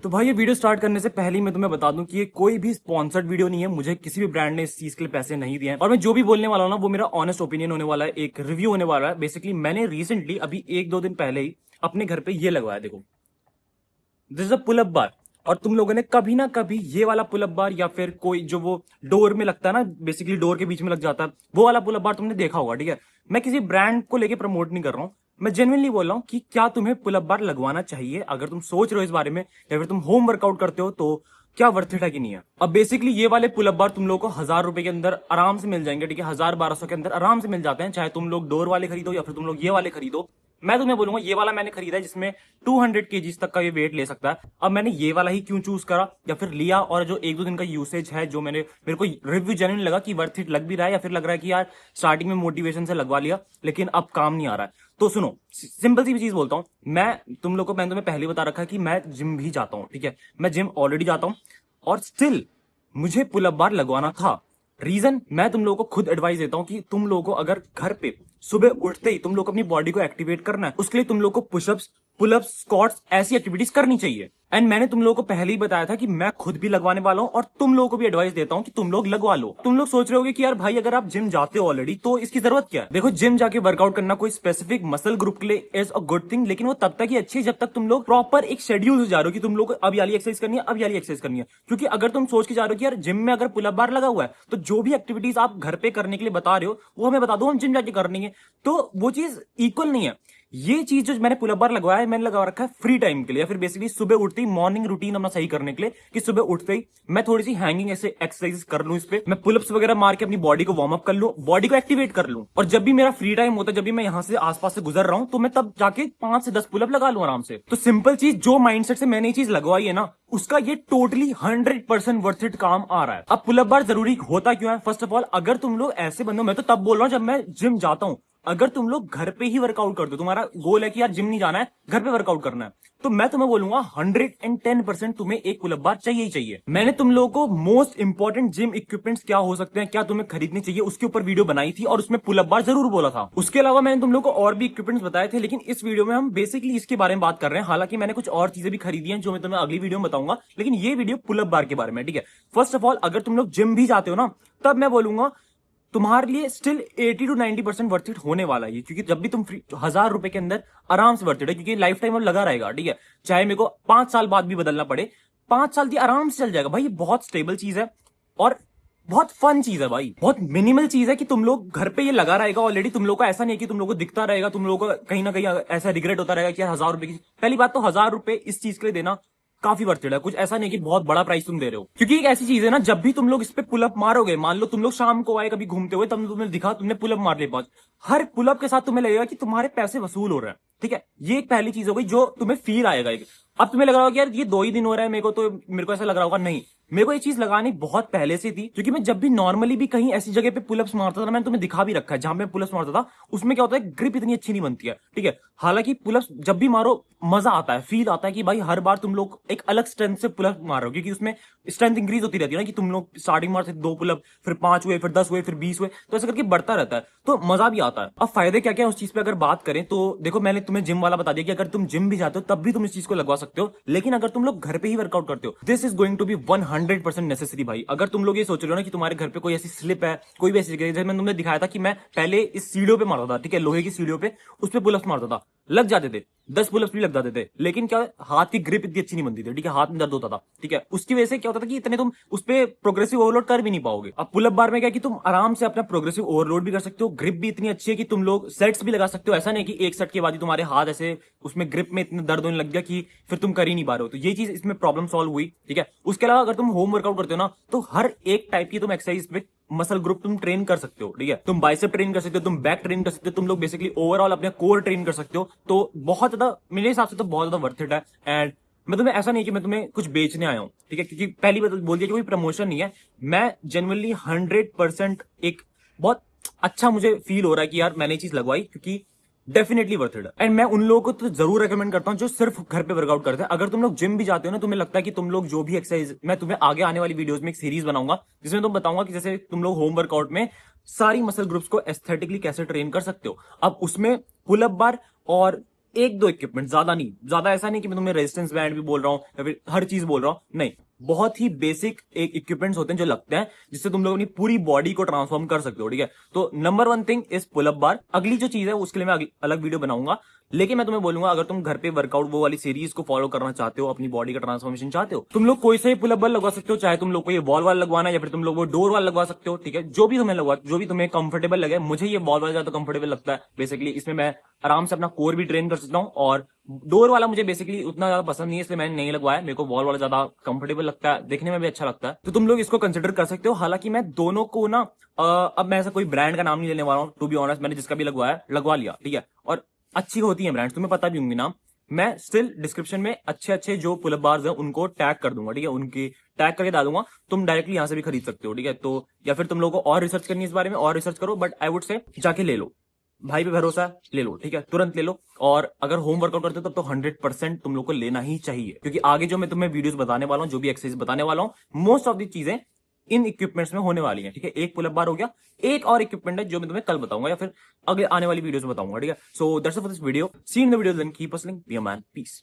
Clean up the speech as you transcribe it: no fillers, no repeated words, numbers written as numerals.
तो भाई ये वीडियो स्टार्ट करने से पहले ही मैं तुम्हें बता दूं कि ये कोई भी स्पॉन्सर्ड वीडियो नहीं है। मुझे किसी भी ब्रांड ने इस चीज के लिए पैसे नहीं दिए हैं और मैं जो भी बोलने वाला हूं ना वो मेरा ऑनेस्ट ओपिनियन होने वाला है, एक रिव्यू होने वाला है। बेसिकली मैंने रिसेंटली अभी 1-2 दिन पहले ही अपने घर पे ये लगवाया, देखो this is a pull up bar. और तुम लोगों ने कभी ना कभी ये वाला पुल अप बार या फिर कोई जो वो डोर में लगता है ना, बेसिकली डोर के बीच में लग जाता है, वो वाला पुल अप बार तुमने देखा होगा। ठीक है, मैं किसी ब्रांड को लेके प्रमोट नहीं कर रहा हूं, मैं जेन्युइनली बोल रहा हूं कि क्या तुम्हें पुल अप बार लगवाना चाहिए। अगर तुम सोच रहे हो इस बारे में या फिर तुम होम वर्कआउट करते हो तो क्या वर्थ इट है कि नहीं है। अब बेसिकली ये वाले पुल अप बार तुम लोगों को 1000 रुपए के अंदर आराम से मिल जाएंगे। ठीक है, 1000-1200 के अंदर आराम से मिल जाते हैं, चाहे तुम लोग डोर वाले खरीदो या फिर तुम लोग ये वाले खरीदो। मैं तुम्हें बोलूंगा ये वाला मैंने खरीदा है जिसमें 200 kg तक का ये वेट ले सकता है। अब मैंने ये वाला ही क्यों चूज करा या फिर लिया, और जो 1-2 दिन का यूसेज है, जो मेरे को रिव्यू जेन्युइन लगा कि वर्थ इट लग भी रहा है या फिर लग रहा है कि यार स्टार्टिंग में मोटिवेशन से लगवा लिया लेकिन अब काम नहीं आ रहा है, तो सुनो सिंपल सी चीज बोलता हूं। मैंने तुम्हें पहले बता रखा है कि मैं जिम भी जाता हूं। ठीक है, मैं जिम ऑलरेडी जाता हूं और स्टिल मुझे पुल अप बार लगवाना था। रीजन मैं तुम लोगों को खुद एडवाइस देता हूं कि तुम लोगों को अगर घर पे सुबह उठते ही तुम लोग को अपनी बॉडी को एक्टिवेट करना है, उसके लिए तुम लोग को पुशअप्स, पुलअप्स, स्क्वाट्स ऐसी एक्टिविटीज करनी चाहिए। एंड मैंने तुम लोगों को पहले ही बताया था कि मैं खुद भी लगवाने वाला हूं और तुम लोगों को भी एडवाइस देता हूं कि तुम लोग लगवा लो। तुम लोग सोच रहे होगे कि यार भाई अगर आप जिम जाते हो ऑलरेडी तो इसकी जरूरत क्या है। देखो, जिम जाके वर्कआउट करना कोई स्पेसिफिक मसल ग्रुप के लिए इज अ गुड थिंग, लेकिन वो तब तक ही अच्छी है जब तक तुम लोग प्रॉपर एक शेड्यूल से जा रहे हो कि तुम लोग को अब याली एक्सरसाइज करनी है, अब याली एक्सरसाइज करनी है। क्योंकि अगर तुम सोच के जा रहे हो कि यार जिम में अगर पुल अप बार लगा हुआ है तो जो भी एक्टिविटीज आप घर पे करने के लिए बता रहे हो वो हमें बता दो, हम जिम जाके करनी है, तो वो चीज इक्वल नहीं है। ये चीज जो मैंने पुल अप बार लगवाया है, मैंने लगा रखा है फ्री टाइम के लिए, या फिर बेसिकली सुबह उठते ही मॉर्निंग रूटीन अपना सही करने के लिए, कि सुबह उठते ही मैं थोड़ी सी हैंगिंग ऐसे एक्सरसाइज कर लूं, इस पे मैं पुलअप्स वगैरह मार के अपनी बॉडी को वार्म अप कर लूं, बॉडी को एक्टिवेट कर लूं। और जब भी मेरा फ्री टाइम होता है, जब भी मैं यहां से आसपास से गुजर रहा हूं, तो मैं तब जाके 5 से 10 पुलअप लगा लूं आराम से। तो सिंपल चीज, जो माइंडसेट से मैंने ये चीज लगवाई है ना, उसका ये टोटली 100% वर्थ इट काम आ रहा है। अब पुलअप बार जरूरी होता क्यों है? फर्स्ट ऑफ ऑल, अगर तुम लोग ऐसे बंदो, मैं तो तब बोल रहा हूं जब मैं जिम जाता हूं, अगर तुम लोग घर पे ही वर्कआउट करते हो, तुम्हारा गोल है कि यार जिम नहीं जाना है, घर पे वर्कआउट करना है, तो मैं तुम्हें बोलूंगा 110% तुम्हें एक पुल अप बार चाहिए ही चाहिए। मैंने तुम लोगों को मोस्ट इंपॉर्टेंट जिम इक्विपमेंट्स क्या हो सकते हैं, क्या तुम्हें खरीदनी चाहिए, उसके ऊपर वीडियो बनाई थी और उसमें पुल अप बार जरूर बोला था। उसके अलावा मैंने तुम लोगों को और भी इक्विपमेंट्स बताए थे, लेकिन इस वीडियो में हम बेसिकली इसके बारे में बात कर रहे हैं। हालांकि मैंने कुछ और चीजें भी खरीदी हैं जो मैं तुम्हें अगली वीडियो में बताऊंगा, लेकिन ये वीडियो पुल अप बार के बारे में। ठीक है, फर्स्ट ऑफ ऑल, अगर तुम लोग जिम भी जाते हो ना, तब मैं बोलूंगा तुम्हारे लिए स्टिल 80 to 90% वर्थ इट होने वाला है, क्योंकि जब भी तुम फ्री 1000 रुपए के अंदर आराम से वर्थ इट है, क्योंकि लाइफ टाइम अब लगा रहेगा। ठीक है, चाहे मेरे को 5 साल बाद भी बदलना पड़े, 5 साल की आराम से चल जाएगा भाई। ये बहुत स्टेबल चीज है और बहुत फन चीज है भाई, बहुत मिनिमल चीज है कि तुम लोग घर पे ये लगा रहेगा ऑलरेडी। तुम लोग को ऐसा नहीं है कि तुम लोग को दिखता रहेगा, तुम लोग को कहीं ना कहीं ऐसा रिग्रेट होता रहेगा कि यार 1000 रुपए की। पहली बात तो 1000 रुपए इस चीज के लिए देना काफी वर्थ इट है, कुछ ऐसा नहीं कि बहुत बड़ा प्राइस तुम दे रहे हो। क्योंकि एक ऐसी चीज है ना, जब भी तुम लोग इस पे पुलअप मारोगे, मान लो तुम लोग शाम को आए कभी घूमते हुए, तब तुमने दिखा, तुमने पुलअप मार लिया 5, हर पुलअप के साथ तुम्हें लगेगा कि तुम्हारे पैसे वसूल हो रहे हैं। ठीक है, ये एक पहली चीज हो गई जो तुम्हें फील आएगा। अब तुम्हें लग रहा होगा कि यार ये 2 ही दिन हो रहा है, मेरे को ऐसा लग रहा होगा। नहीं, मेरे को ये चीज लगानी बहुत पहले से थी, क्योंकि मैं जब भी नॉर्मली भी कहीं ऐसी जगह पे पुलअप्स मारता था, मैंने तुम्हें दिखा भी रखा है, जहां पे पुलअप्स मारता था उसमें क्या होता है, ग्रिप इतनी अच्छी नहीं बनती है। ठीक है, हालांकि पुलअप्स जब भी मारो मजा आता है, फील आता है कि भाई हर बार तुम लोग एक अलग स्ट्रेंथ से पुलअप मार रहे हो, क्योंकि उसमें स्ट्रेंथ इंक्रीज होती रहती है ना, कि तुम लोग स्टार्टिंग मारते 2 पुलअप, फिर 5 हुए, फिर 10 हुए, फिर 20 हुए, तो ऐसा करके बढ़ता रहता है, तो मजा भी आता है। अब फायदे क्या क्या है उस चीज पे अगर बात करें तो देखो, मैंने तुम्हें जिम वाला बता दिया कि अगर तुम जिम भी जाते हो तब भी तुम इस चीज को लगवा सकते हो, लेकिन अगर तुम लोग घर पे ही वर्कआउट करते हो, this is going to be 100% necessary भाई। अगर तुम लोग ये सोच रहे हो ना कि तुम्हारे घर पे कोई ऐसी स्लिप है, कोई भी ऐसी जगह, जैसे मैंने तुमने दिखाया था कि मैं पहले इस सीढ़ियों पे मारता था, ठीक है, लोहे की सीढ़ियों पे, उस पे पुलअप्स मारता था, लग जाते थे, 10 पुलअप्स भी लग जाते थे, लेकिन क्या हाथ की ग्रिप इतनी अच्छी नहीं बनती थी। ठीक है, हाथ में दर्द होता था। ठीक है, उसकी वजह से क्या होता था कि इतने तुम उस पे प्रोग्रेसिव ओवरलोड कर भी नहीं पाओगे। अब पुलअप बार में क्या कि तुम आराम से अपना प्रोग्रेसिव ओवरलोड भी कर सकते हो, ग्रिप भी इतनी अच्छी है कि तुम लोग सेट्स भी लगा सकते हो। ऐसा नहीं कि एक सेट के बाद ही तुम्हारे हाथ ऐसे उसमें ग्रिप में इतने दर्द होने लग गया कि फिर तुम कर ही नहीं पा रहे हो, तो ये चीज इसमें प्रॉब्लम सॉल्व हुई। ठीक है, उसके अलावा अगर तुम होम वर्कआउट करते हो ना, तो हर एक टाइप की तुम एक्सरसाइज पे मसल ग्रुप तुम ट्रेन कर सकते हो। ठीक है, तुम बाइसेप ट्रेन कर सकते हो, तुम बैक ट्रेन कर सकते हो, तुम लोग बेसिकली ओवरऑल अपने कोर ट्रेन कर सकते हो। तो बहुत ज्यादा, मेरे हिसाब से तो बहुत ज्यादा वर्थ इट है। एंड मैं तुम्हें ऐसा नहीं कि मैं तुम्हें कुछ बेचने आया हूं, ठीक है, क्योंकि पहली बात बोल दिया कि कोई प्रमोशन नहीं है। मैं जेन्युइनली 100% एक बहुत अच्छा मुझे फील हो रहा है कि यार मैंने ये चीज लगवाई, क्योंकि डेफिनेटली वर्थ इट है। एंड मैं उन लोगों को तो जरूर रेकमेंड करता हूं जो सिर्फ घर पे वर्कआउट करते हैं। अगर तुम लोग जिम भी जाते हो ना, तुम्हें लगता है कि तुम लोग जो भी एक्सरसाइज, मैं तुम्हें आगे आने वाली वीडियोस में एक सीरीज बनाऊंगा जिसमें तुम बताऊंगा कि जैसे तुम लोग होम वर्कआउट में सारी मसल ग्रुप्स को एस्थेटिकली कैसे ट्रेन कर सकते हो। अब उसमें पुल अप बार और एक दो इक्विपमेंट, ज्यादा नहीं, ज्यादा ऐसा नहीं कि मैं तुम्हें रेजिस्टेंस बैंड भी बोल रहा हूं या फिर हर चीज बोल रहा हूं, नहीं, बहुत ही बेसिक एक इक्विपमेंट्स होते हैं जो लगते हैं जिससे तुम लोग अपनी पूरी बॉडी को ट्रांसफॉर्म कर सकते हो, ठीक है। तो number one thing is pull up bar. अगली जो चीज है उसके लिए मैं अलग वीडियो बनाऊंगा, लेकिन मैं तुम्हें बोलूंगा अगर तुम घर पे वर्कआउट वो वाली सीरीज को फॉलो करना चाहते हो, अपनी बॉडी का ट्रांसफॉर्मेशन चाहते हो, तुम लोग कोई से पुल अप बार लगवा सकते हो, चाहे तुम लोग को ये वॉल वाला लगवाना है या फिर तुम लोग वो डोर वाला लगवा सकते हो, ठीक है। जो भी तुम्हें लगवा, जो भी तुम्हें कंफर्टेबल लगे। मुझे ये वॉल वाला ज्यादा कंफर्टेबल लगता है, बेसिकली इसमें मैं आराम से अपना कोर भी ट्रेन कर सकता हूँ, और डोर वाला मुझे बेसिकली उतना ज्यादा पसंद नहीं है, इसलिए मैंने नहीं लगवाया। मेरे को वॉल वाला ज्यादा कंफर्टेबल लगता है, देखने में भी अच्छा लगता है, तो तुम लोग इसको कंसिडर कर सकते हो। हालांकि मैं दोनों को ना अब मैं ऐसा कोई ब्रांड का नाम नहीं लेने वाला हूँ, टू बी ऑनेस्ट। मैंने जिसका भी लगवाया लगवा लिया, ठीक है, और अच्छी होती है ब्रांड्स, तुम्हें पता भी होंगी नाम। मैं स्टिल डिस्क्रिप्शन में अच्छे अच्छे जो पुल अप बार्स हैं उनको टैग कर दूंगा, ठीक है, उनकी टैग करके डाल दूंगा, तुम डायरेक्टली यहां से भी खरीद सकते हो, ठीक है। तो या फिर तुम लोगों को और रिसर्च करनी है इस बारे में, और रिसर्च करो, बट आई वुड से जाके ले लो, भाई पे भरोसा है, ले लो, ठीक है, तुरंत ले लो। और अगर होम वर्कआउट करते हो तब तो 100% तुम लोग को लेना ही चाहिए, क्योंकि आगे जो मैं तुम्हें वीडियोस बताने वाला हूं, जो भी एक्सरसाइज बताने वाला हूं, मोस्ट ऑफ दी चीजें इन इक्विपमेंट्स में होने वाली है, ठीक है। एक पुल अप बार हो गया, एक और इक्विपमेंट है जो मैं तुम्हें कल बताऊंगा या फिर अगले आने वाली वीडियोस में बताऊंगा, ठीक है। So that's it for this video, see in the video, then keep hustling, be a man, piece.